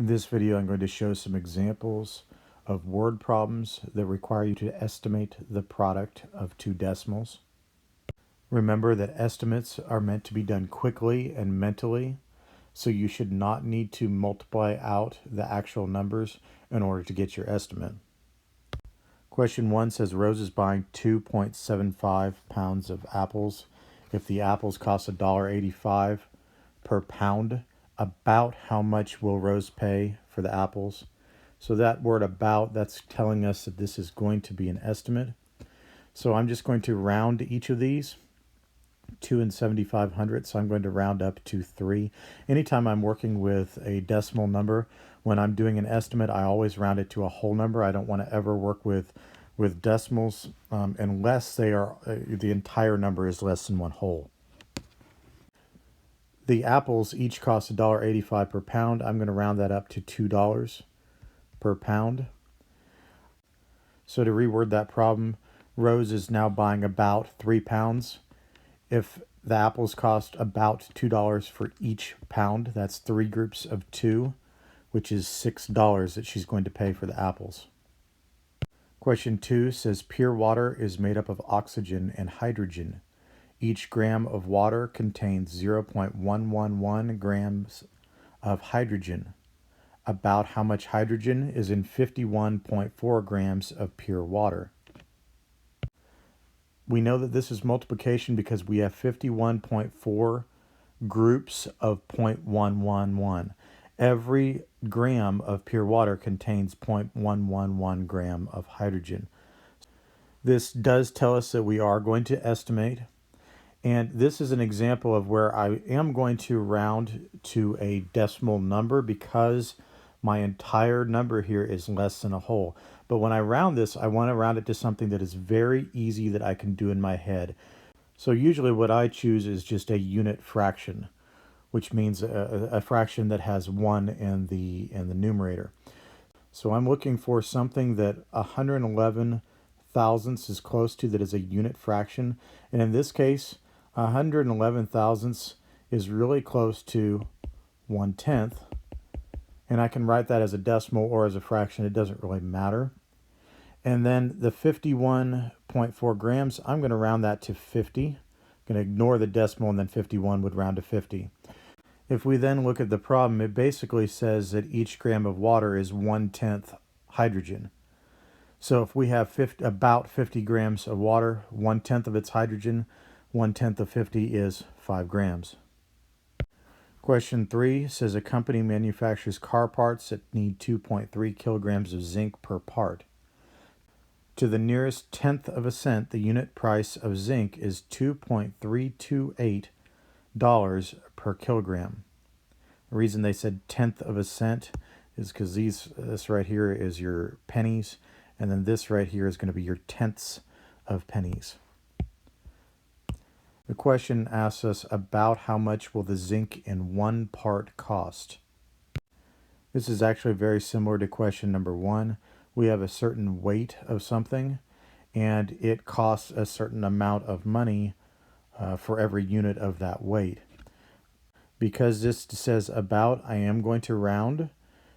In this video, I'm going to show some examples of word problems that require you to estimate the product of two decimals. Remember that estimates are meant to be done quickly and mentally, so you should not need to multiply out the actual numbers in order to get your estimate. Question 1 says Rose is buying 2.75 pounds of apples. If the apples cost $1.85 per pound, about how much will Rose pay for the apples? So that word about, that's telling us that this is going to be an estimate. So I'm just going to round each of these 2 and 7/500, so I'm going to round up to 3. Anytime I'm working with a decimal number, when I'm doing an estimate, I always round it to a whole number. I don't want to ever work with decimals unless they are the entire number is less than one whole. The apples each cost $1.85 per pound. I'm going to round that up to $2 per pound. So to reword that problem, Rose is now buying about 3 pounds. If the apples cost about $2 for each pound, that's 3 groups of 2, which is $6 that she's going to pay for the apples. Question 2 says pure water is made up of oxygen and hydrogen. Each gram of water contains 0.111 grams of hydrogen. About how much hydrogen is in 51.4 grams of pure water? We know that this is multiplication because we have 51.4 groups of 0.111. Every gram of pure water contains 0.111 gram of hydrogen. This does tell us that we are going to estimate. And this is an example of where I am going to round to a decimal number because my entire number here is less than a whole. But when I round this, I want to round it to something that is very easy that I can do in my head. So usually what I choose is just a unit fraction, which means a fraction that has 1 in the numerator. So I'm looking for something that 111 thousandths is close to, that is a unit fraction. And in this case, 111 thousandths is really close to 1/10. And I can write that as a decimal or as a fraction. It doesn't really matter. And then the 51.4 grams, I'm going to round that to 50. I'm going to ignore the decimal, and then 51 would round to 50. If we then look at the problem, it basically says that each gram of water is 1/10 hydrogen. So if we have about 50 grams of water, 1/10 of its hydrogen, 1/10 of 50 is 5 grams. Question 3 says a company manufactures car parts that need 2.3 kilograms of zinc per part. To the nearest tenth of a cent, the unit price of zinc is $2.328 per kilogram. The reason they said tenth of a cent is because this right here is your pennies, and then this right here is going to be your tenths of pennies. The question asks us about how much will the zinc in 1 part cost. This is actually very similar to question number 1. We have a certain weight of something, and it costs a certain amount of money for every unit of that weight. Because this says about, I am going to round.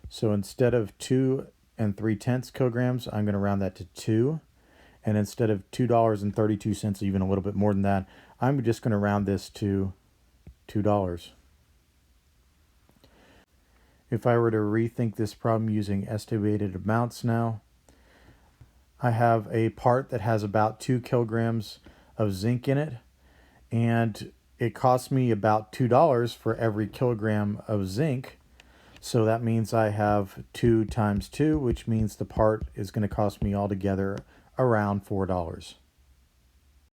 So instead of 2 3/10 kilograms, I'm going to round that to 2. And instead of $2.32, even a little bit more than that, I'm just going to round this to $2. If I were to rethink this problem using estimated amounts now, I have a part that has about 2 kilograms of zinc in it, and it costs me about $2 for every kilogram of zinc. So that means I have 2 times 2, which means the part is going to cost me altogether around $4.